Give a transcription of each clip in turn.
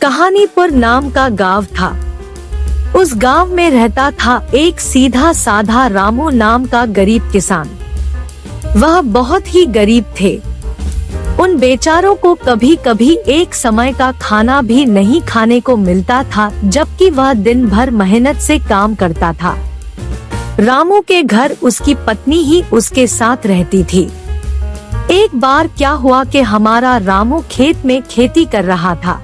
कहानीपुर नाम का गांव था। उस गांव में रहता था एक सीधा साधा रामू नाम का गरीब किसान। वह बहुत ही गरीब थे। उन बेचारों को कभी कभी एक समय का खाना भी नहीं खाने को मिलता था, जबकि वह दिन भर मेहनत से काम करता था। रामू के घर उसकी पत्नी ही उसके साथ रहती थी। एक बार क्या हुआ कि हमारा रामू खेत में खेती कर रहा था।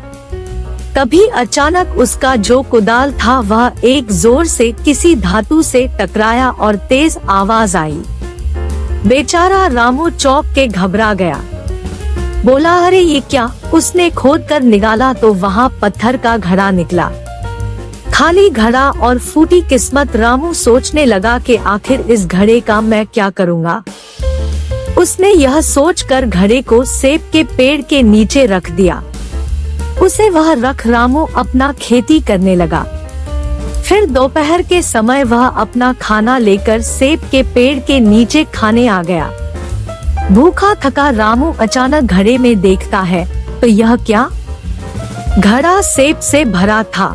तभी अचानक उसका जो कुदाल था वह एक जोर से किसी धातु से टकराया और तेज आवाज आई। बेचारा रामू चौंक के घबरा गया। बोला, अरे ये क्या? उसने खोद कर निकाला तो वहाँ पत्थर का घड़ा निकला। खाली घड़ा और फूटी किस्मत। रामू सोचने लगा कि आखिर इस घड़े का मैं क्या करूँगा। उसने यह सोचकर घड़े को सेब के पेड़ के नीचे रख दिया। उसे वह रख रामू अपना खेती करने लगा। फिर दोपहर के समय वह अपना खाना लेकर सेब के पेड़ के नीचे खाने आ गया। भूखा थका रामू अचानक घड़े में देखता है तो यह क्या? घड़ा सेब से भरा था।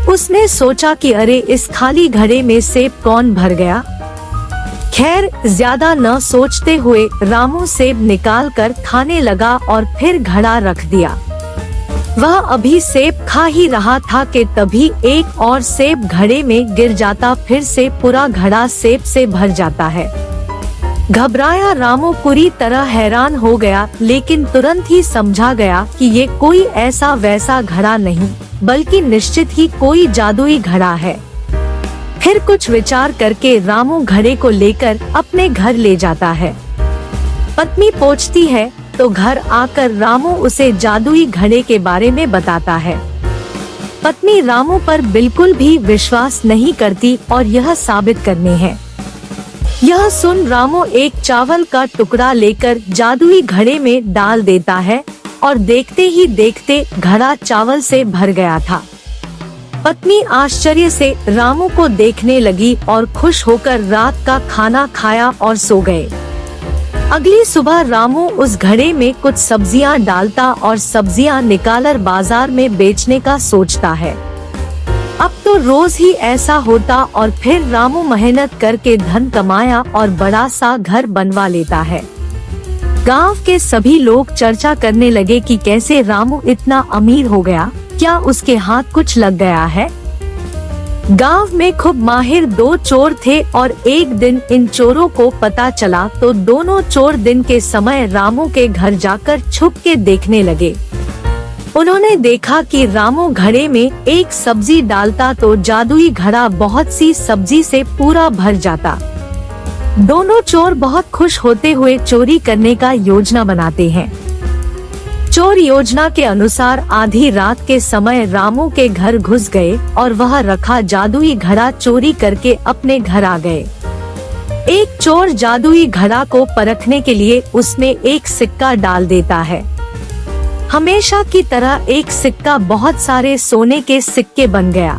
उसने सोचा कि अरे इस खाली घड़े में सेब कौन भर गया। खैर ज्यादा न सोचते हुए रामू सेब निकाल कर खाने लगा और फिर घड़ा रख दिया। वह अभी सेब खा ही रहा था कि तभी एक और सेब घड़े में गिर जाता। फिर से पूरा घड़ा सेब से भर जाता है। घबराया रामू पूरी तरह हैरान हो गया, लेकिन तुरंत ही समझा गया कि ये कोई ऐसा वैसा घड़ा नहीं, बल्कि निश्चित ही कोई जादुई घड़ा है। फिर कुछ विचार करके रामू घड़े को लेकर अपने घर ले जाता है। पत्नी पहुंचती है तो घर आकर रामू उसे जादुई घड़े के बारे में बताता है। पत्नी रामू पर बिल्कुल भी विश्वास नहीं करती और यह साबित करने हैं। यह सुन रामू एक चावल का टुकड़ा लेकर जादुई घड़े में डाल देता है और देखते ही देखते घड़ा चावल से भर गया था। पत्नी आश्चर्य से रामू को देखने लगी और खुश होकर रात का खाना खाया और सो गए। अगली सुबह रामू उस घड़े में कुछ सब्जियां डालता और सब्जियां निकालकर बाजार में बेचने का सोचता है। अब तो रोज ही ऐसा होता और फिर रामू मेहनत करके धन कमाया और बड़ा सा घर बनवा लेता है। गांव के सभी लोग चर्चा करने लगे कि कैसे रामू इतना अमीर हो गया, क्या उसके हाथ कुछ लग गया है। गांव में खूब माहिर दो चोर थे और एक दिन इन चोरों को पता चला तो दोनों चोर दिन के समय रामू के घर जाकर छुप के देखने लगे। उन्होंने देखा कि रामू घड़े में एक सब्जी डालता तो जादुई घड़ा बहुत सी सब्जी से पूरा भर जाता। दोनों चोर बहुत खुश होते हुए चोरी करने का योजना बनाते हैं। चोर योजना के अनुसार आधी रात के समय रामू के घर घुस गए और वह रखा जादुई घड़ा चोरी करके अपने घर आ गए। एक चोर जादुई घड़ा को परखने के लिए उसमें एक सिक्का डाल देता है। हमेशा की तरह एक सिक्का बहुत सारे सोने के सिक्के बन गया।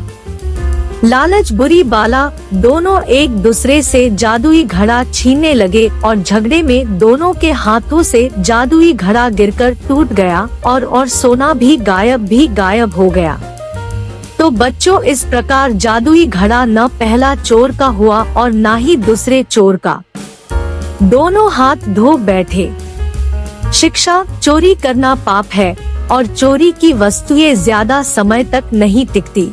लालच बुरी बाला, दोनों एक दूसरे से जादुई घड़ा छीनने लगे और झगड़े में दोनों के हाथों से जादुई घड़ा गिरकर टूट गया और सोना भी गायब हो गया। तो बच्चों, इस प्रकार जादुई घड़ा न पहला चोर का हुआ और न ही दूसरे चोर का। दोनों हाथ धो बैठे। शिक्षा: चोरी करना पाप है और चोरी की वस्तुएं ज्यादा समय तक नहीं टिकती।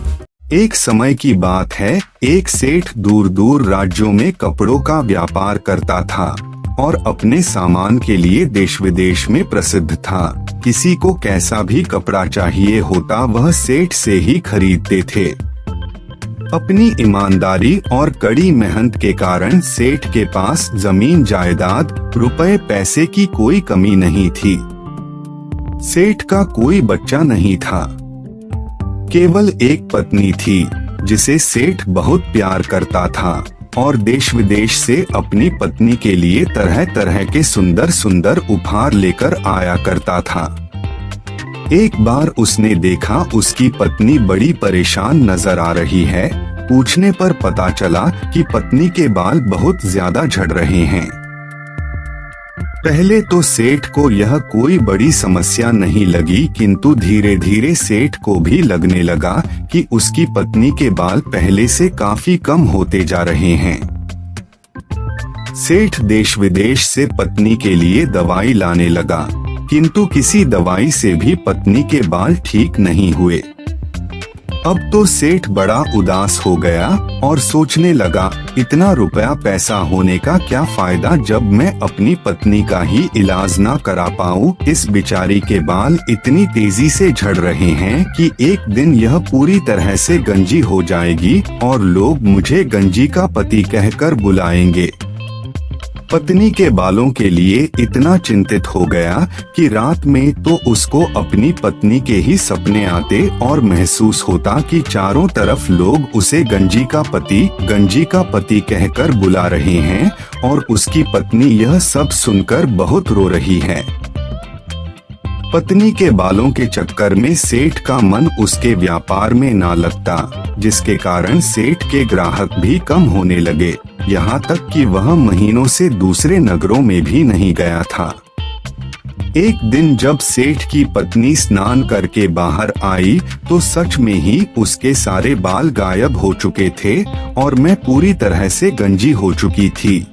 एक समय की बात है, एक सेठ दूर दूर राज्यों में कपड़ों का व्यापार करता था और अपने सामान के लिए देश विदेश में प्रसिद्ध था। किसी को कैसा भी कपड़ा चाहिए होता वह सेठ से ही खरीदते थे। अपनी ईमानदारी और कड़ी मेहनत के कारण सेठ के पास जमीन जायदाद, रुपए पैसे की कोई कमी नहीं थी। सेठ का कोई बच्चा नहीं था, केवल एक पत्नी थी जिसे सेठ बहुत प्यार करता था और देश विदेश से अपनी पत्नी के लिए तरह तरह के सुंदर सुंदर उपहार लेकर आया करता था। एक बार उसने देखा उसकी पत्नी बड़ी परेशान नजर आ रही है। पूछने पर पता चला कि पत्नी के बाल बहुत ज्यादा झड़ रहे हैं। पहले तो सेठ को यह कोई बड़ी समस्या नहीं लगी, किंतु धीरे धीरे सेठ को भी लगने लगा कि उसकी पत्नी के बाल पहले से काफी कम होते जा रहे हैं। सेठ देश विदेश से पत्नी के लिए दवाई लाने लगा, किंतु किसी दवाई से भी पत्नी के बाल ठीक नहीं हुए। अब तो सेठ बड़ा उदास हो गया और सोचने लगा, इतना रुपया पैसा होने का क्या फायदा जब मैं अपनी पत्नी का ही इलाज ना करा पाऊं। इस बेचारी के बाल इतनी तेजी से झड़ रहे हैं कि एक दिन यह पूरी तरह से गंजी हो जाएगी और लोग मुझे गंजी का पति कहकर बुलाएंगे। पत्नी के बालों के लिए इतना चिंतित हो गया कि रात में तो उसको अपनी पत्नी के ही सपने आते और महसूस होता कि चारों तरफ लोग उसे गंजी का पति कहकर बुला रहे हैं और उसकी पत्नी यह सब सुनकर बहुत रो रही है। पत्नी के बालों के चक्कर में सेठ का मन उसके व्यापार में ना लगता, जिसके कारण सेठ के ग्राहक भी कम होने लगे, यहाँ तक कि वह महीनों से दूसरे नगरों में भी नहीं गया था। एक दिन जब सेठ की पत्नी स्नान करके बाहर आई तो सच में ही उसके सारे बाल गायब हो चुके थे और मैं पूरी तरह से गंजी हो चुकी थी।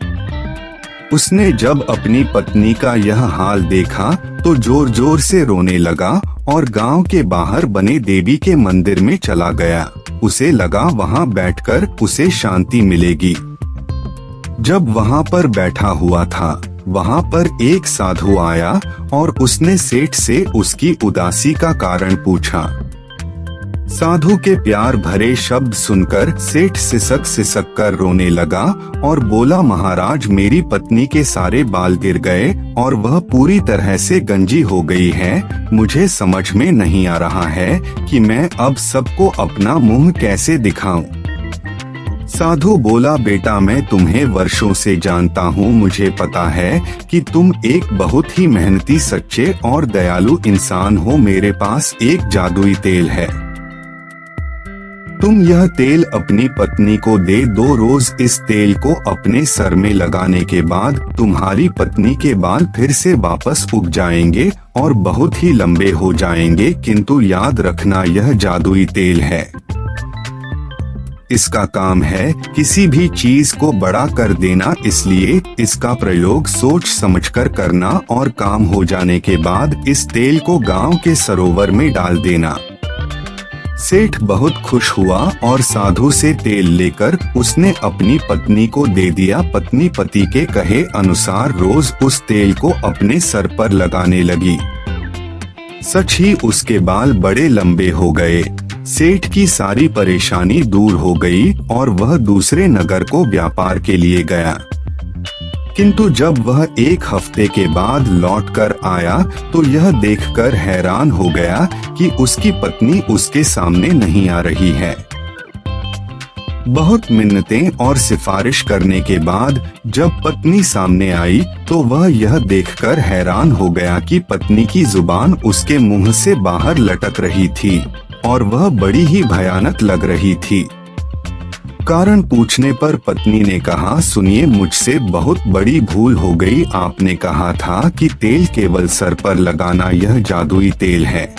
उसने जब अपनी पत्नी का यह हाल देखा तो जोर जोर से रोने लगा और गांव के बाहर बने देवी के मंदिर में चला गया। उसे लगा वहां बैठकर उसे शांति मिलेगी। जब वहां पर बैठा हुआ था, वहां पर एक साधु आया और उसने सेठ से उसकी उदासी का कारण पूछा। साधु के प्यार भरे शब्द सुनकर सेठ सिसक कर रोने लगा और बोला, महाराज, मेरी पत्नी के सारे बाल गिर गए और वह पूरी तरह से गंजी हो गई है। मुझे समझ में नहीं आ रहा है कि मैं अब सबको अपना मुंह कैसे दिखाऊं। साधु बोला, बेटा, मैं तुम्हें वर्षों से जानता हूँ। मुझे पता है कि तुम एक बहुत ही मेहनती, सच्चे और दयालु इंसान हो। मेरे पास एक जादुई तेल है। तुम यह तेल अपनी पत्नी को दे दो। रोज इस तेल को अपने सर में लगाने के बाद तुम्हारी पत्नी के बाल फिर से वापस उग जाएंगे और बहुत ही लंबे हो जाएंगे। किंतु याद रखना, यह जादुई तेल है। इसका काम है किसी भी चीज को बड़ा कर देना, इसलिए इसका प्रयोग सोच समझकर करना और काम हो जाने के बाद इस तेल को गांव के सरोवर में डाल देना। सेठ बहुत खुश हुआ और साधु से तेल लेकर उसने अपनी पत्नी को दे दिया। पत्नी पति के कहे अनुसार रोज उस तेल को अपने सर पर लगाने लगी। सच ही उसके बाल बड़े लंबे हो गए। सेठ की सारी परेशानी दूर हो गई और वह दूसरे नगर को व्यापार के लिए गया। किंतु जब वह एक हफ्ते के बाद लौटकर आया तो यह देखकर हैरान हो गया कि उसकी पत्नी उसके सामने नहीं आ रही है। बहुत मिन्नतें और सिफारिश करने के बाद जब पत्नी सामने आई तो वह यह देखकर हैरान हो गया कि पत्नी की जुबान उसके मुंह से बाहर लटक रही थी और वह बड़ी ही भयानक लग रही थी। कारण पूछने पर पत्नी ने कहा, सुनिए, मुझसे बहुत बड़ी भूल हो गई। आपने कहा था कि तेल केवल सर पर लगाना यह जादुई तेल है,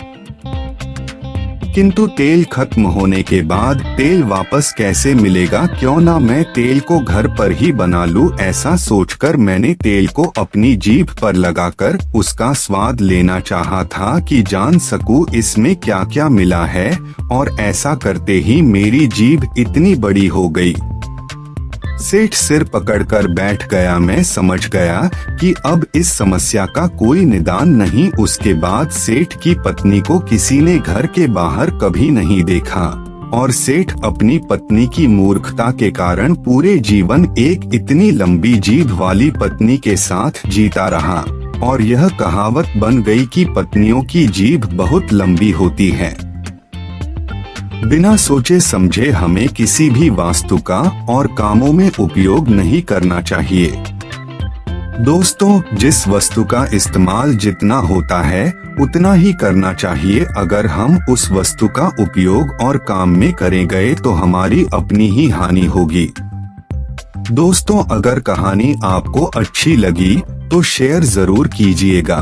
किंतु तेल खत्म होने के बाद तेल वापस कैसे मिलेगा? क्यों ना मैं तेल को घर पर ही बना लूं। ऐसा सोचकर मैंने तेल को अपनी जीभ पर लगाकर उसका स्वाद लेना चाहा था कि जान सकूं इसमें क्या क्या मिला है, और ऐसा करते ही मेरी जीभ इतनी बड़ी हो गई। सेठ सिर पकड़कर बैठ गया। मैं समझ गया कि अब इस समस्या का कोई निदान नहीं। उसके बाद सेठ की पत्नी को किसी ने घर के बाहर कभी नहीं देखा और सेठ अपनी पत्नी की मूर्खता के कारण पूरे जीवन एक इतनी लंबी जीभ वाली पत्नी के साथ जीता रहा और यह कहावत बन गई कि पत्नियों की जीभ बहुत लंबी होती है। बिना सोचे समझे हमें किसी भी वास्तु का और कामों में उपयोग नहीं करना चाहिए। दोस्तों, जिस वस्तु का इस्तेमाल जितना होता है उतना ही करना चाहिए। अगर हम उस वस्तु का उपयोग और काम में करे गए तो हमारी अपनी ही हानि होगी। दोस्तों, अगर कहानी आपको अच्छी लगी तो शेयर जरूर कीजिएगा।